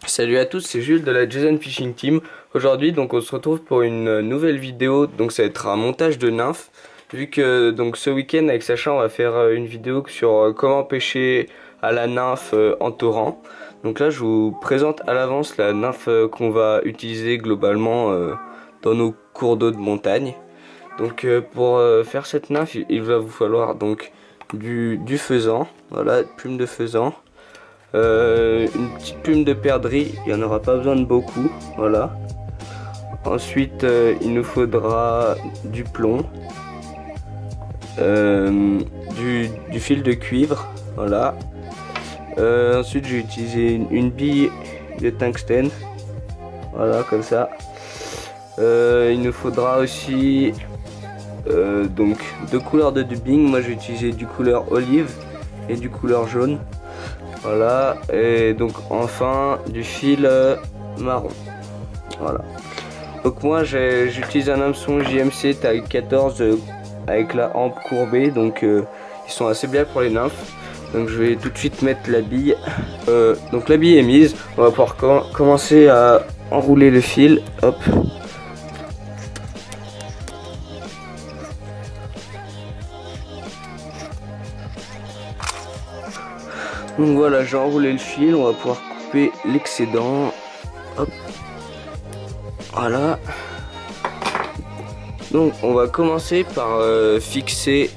Salut à tous, c'est Jules de la Jason Fishing Team. Aujourd'hui donc on se retrouve pour une nouvelle vidéo. Donc ça va être un montage de nymphes. Vu que donc ce week-end avec Sacha on va faire une vidéo sur comment pêcher à la nymphe en torrent. Donc là je vous présente à l'avance la nymphe qu'on va utiliser globalement dans nos cours d'eau de montagne. Donc pour faire cette nymphe il va vous falloir donc du faisan, voilà, plume de faisan. Une petite plume de perdrix, il n'y en aura pas besoin de beaucoup, voilà. Ensuite il nous faudra du plomb, du fil de cuivre, voilà. Ensuite j'ai utilisé une bille de tungstène, voilà, comme ça. Il nous faudra aussi donc deux couleurs de dubbing. Moi j'ai utilisé du couleur olive et du couleur jaune. Voilà, et donc enfin du fil marron. Voilà. Donc moi j'utilise un hameçon JMC taille 14 avec la hampe courbée, donc ils sont assez bien pour les nymphes. Donc je vais tout de suite mettre la bille. Donc la bille est mise, on va pouvoir commencer à enrouler le fil. Hop. Donc voilà, j'ai enroulé le fil, on va pouvoir couper l'excédent. Hop. Voilà. Donc on va commencer par fixer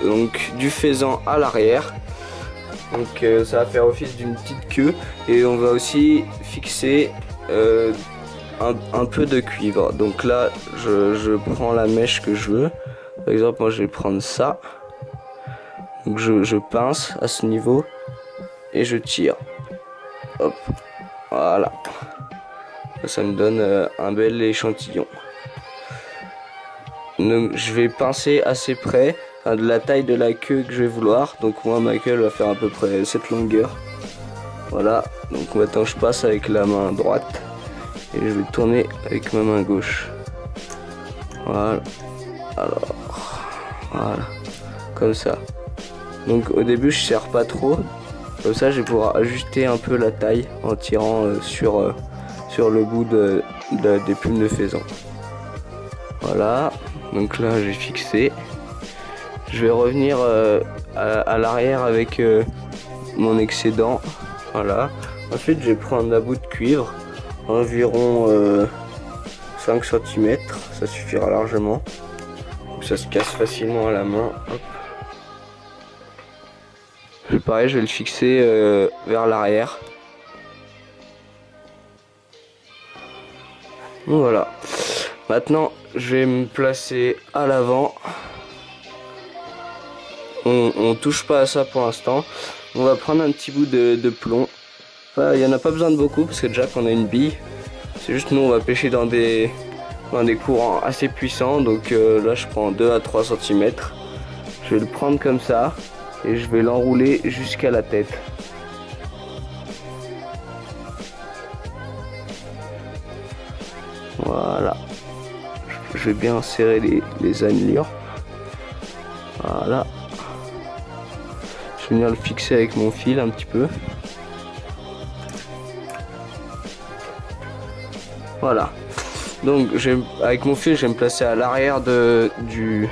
donc du faisan à l'arrière. Donc ça va faire office d'une petite queue. Et on va aussi fixer un peu de cuivre. Donc là je prends la mèche que je veux. Par exemple moi je vais prendre ça. Donc je pince à ce niveau et je tire. Hop, voilà. Ça me donne un bel échantillon. Donc je vais pincer assez près, enfin, de la taille de la queue que je vais vouloir. Donc moi ma queue elle va faire à peu près cette longueur. Voilà, donc maintenant je passe avec la main droite et je vais tourner avec ma main gauche. Voilà, alors voilà, comme ça. Donc au début je serre pas trop, comme ça je vais pouvoir ajuster un peu la taille en tirant sur le bout des plumes de faisan. Voilà, donc là j'ai fixé. Je vais revenir à l'arrière avec mon excédent. Voilà. Ensuite je vais prendre un bout de cuivre, environ 5 cm, ça suffira largement. Donc ça se casse facilement à la main. Hop. Pareil, je vais le fixer vers l'arrière. Voilà. Maintenant, je vais me placer à l'avant. On touche pas à ça pour l'instant. On va prendre un petit bout de plomb. Enfin, il n'y en a pas besoin de beaucoup parce que déjà qu'on a une bille. C'est juste nous, on va pêcher dans des courants assez puissants. Donc là, je prends 2 à 3 cm. Je vais le prendre comme ça. Et je vais l'enrouler jusqu'à la tête. Voilà. Je vais bien serrer les annelures. Voilà. Je vais venir le fixer avec mon fil un petit peu. Voilà. Donc avec mon fil, je vais me placer à l'arrière du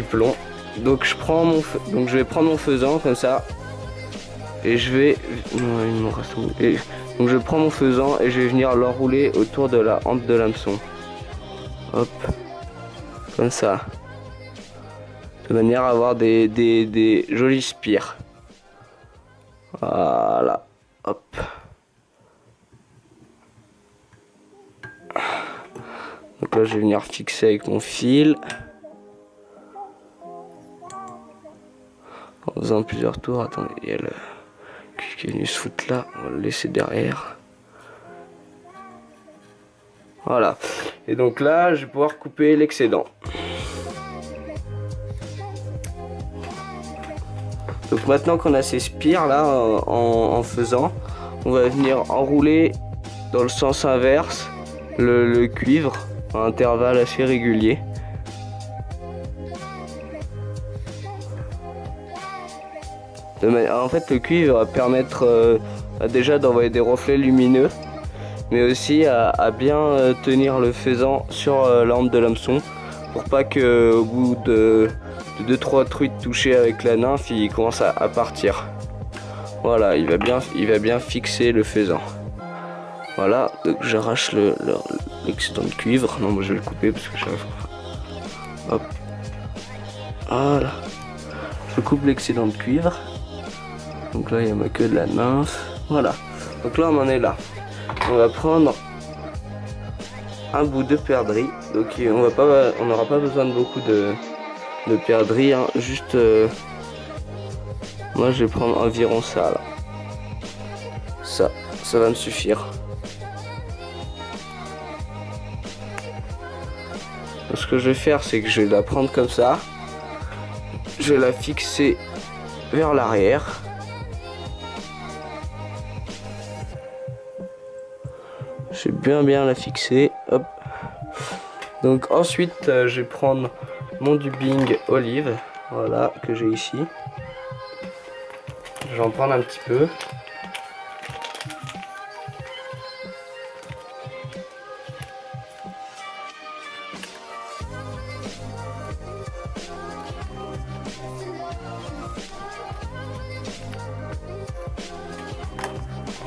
plomb. Donc je vais prendre mon faisan comme ça et je vais donc je prends mon faisan et je vais venir l'enrouler autour de la hampe de l'hameçon. Hop, comme ça, de manière à avoir des jolis spires. Voilà, hop. Donc là je vais venir fixer avec mon fil. En faisant plusieurs tours. Attendez, il y a le cuivre qui est venu se foutre là, on va le laisser derrière. Voilà, et donc là je vais pouvoir couper l'excédent. Donc maintenant qu'on a ces spires là en faisant, on va venir enrouler dans le sens inverse le cuivre à intervalles assez réguliers. En fait, le cuivre va permettre déjà d'envoyer des reflets lumineux, mais aussi à bien tenir le faisan sur la hampe de l'hameçon, pour pas que au bout de 2-3 truites touchées avec la nymphe, il commence à partir. Voilà, il va bien fixer le faisan. Voilà, donc j'arrache l'excédent de cuivre. Non, moi je vais le couper parce que hop. Voilà. Je coupe l'excédent de cuivre. Donc là, il y a ma queue de la nymphe. Voilà. Donc là, on en est là. On va prendre un bout de perdrix. Donc on n'aura pas besoin de beaucoup de perdrix, hein. Juste, moi je vais prendre environ ça là. Ça va me suffire. Donc, ce que je vais faire, c'est que je vais la prendre comme ça. Je vais la fixer vers l'arrière. Je vais bien la fixer. Hop. Donc ensuite, je vais prendre mon dubbing olive, voilà, que j'ai ici. Je vais en prendre un petit peu.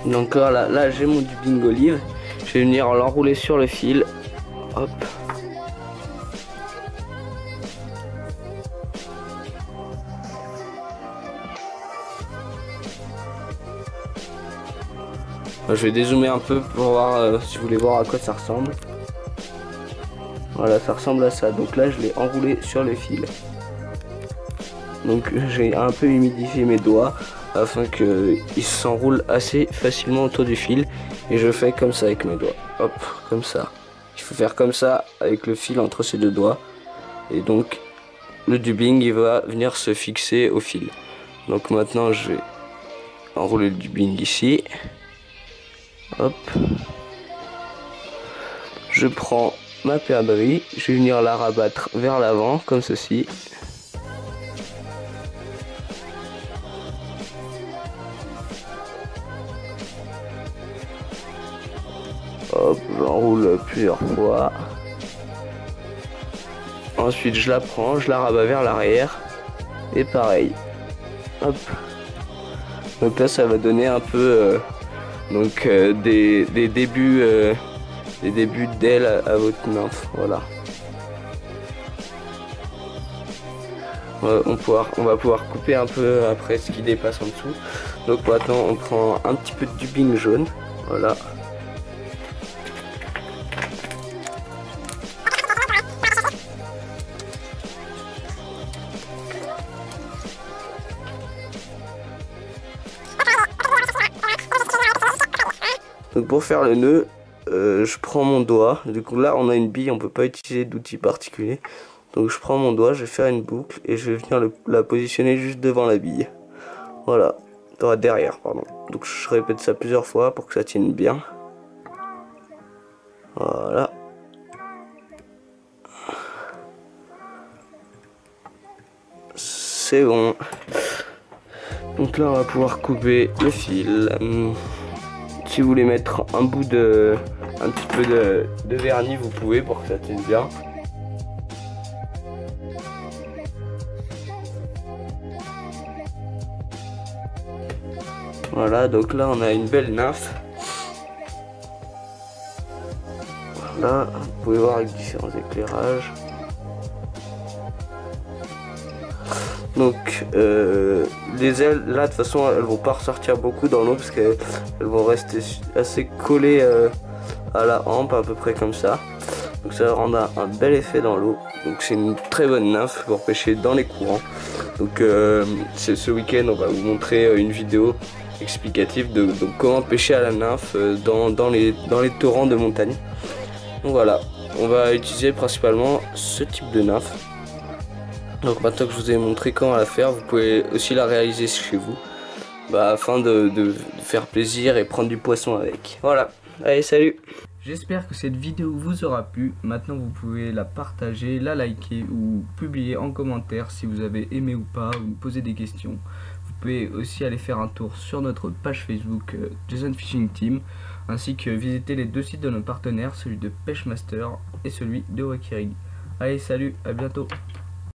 Donc là j'ai mon dubbing olive. Je vais venir l'enrouler sur le fil. Hop. Je vais dézoomer un peu pour voir si vous voulez voir à quoi ça ressemble. Voilà, ça ressemble à ça. Donc là je l'ai enroulé sur le fil. Donc j'ai un peu humidifié mes doigts afin qu'ils s'enroulent assez facilement autour du fil. Et je fais comme ça avec mes doigts. Hop, comme ça. Il faut faire comme ça avec le fil entre ces deux doigts. Et donc le dubbing il va venir se fixer au fil. Donc maintenant je vais enrouler le dubbing ici. Hop. Je prends ma perdrix, je vais venir la rabattre vers l'avant comme ceci. Hop, j'enroule plusieurs fois. Ensuite je la prends, je la rabats vers l'arrière. Et pareil. Hop. Donc là ça va donner un peu des débuts d'ailes à votre nymphe. Voilà. On va pouvoir couper un peu après ce qui dépasse en dessous. Donc maintenant on prend un petit peu de dubbing jaune. Voilà. Donc pour faire le nœud, je prends mon doigt. Du coup là on a une bille, on peut pas utiliser d'outil particulier. Donc je prends mon doigt, je vais faire une boucle et je vais venir la positionner juste devant la bille. Voilà, derrière pardon. Donc je répète ça plusieurs fois pour que ça tienne bien. Voilà. C'est bon. Donc là on va pouvoir couper le fil. Si vous voulez mettre un petit peu de vernis, vous pouvez pour que ça tienne bien. Voilà, donc là on a une belle nymphe. Voilà, vous pouvez voir avec différents éclairages. Donc les ailes là de toute façon elles vont pas ressortir beaucoup dans l'eau parce qu'elles vont rester assez collées à la hampe à peu près comme ça. Donc ça va rendre un bel effet dans l'eau. Donc c'est une très bonne nymphe pour pêcher dans les courants. Donc ce week-end on va vous montrer une vidéo explicative de comment pêcher à la nymphe dans les torrents de montagne. Donc voilà, on va utiliser principalement ce type de nymphe. Donc maintenant que je vous ai montré comment la faire, vous pouvez aussi la réaliser chez vous, afin de faire plaisir et prendre du poisson avec. Voilà, allez salut. J'espère que cette vidéo vous aura plu. Maintenant vous pouvez la partager, la liker ou publier en commentaire si vous avez aimé ou pas, ou me poser des questions. Vous pouvez aussi aller faire un tour sur notre page Facebook Jason Fishing Team, ainsi que visiter les 2 sites de nos partenaires, celui de Pêchemaster et celui de Wakirig. Allez, salut, à bientôt.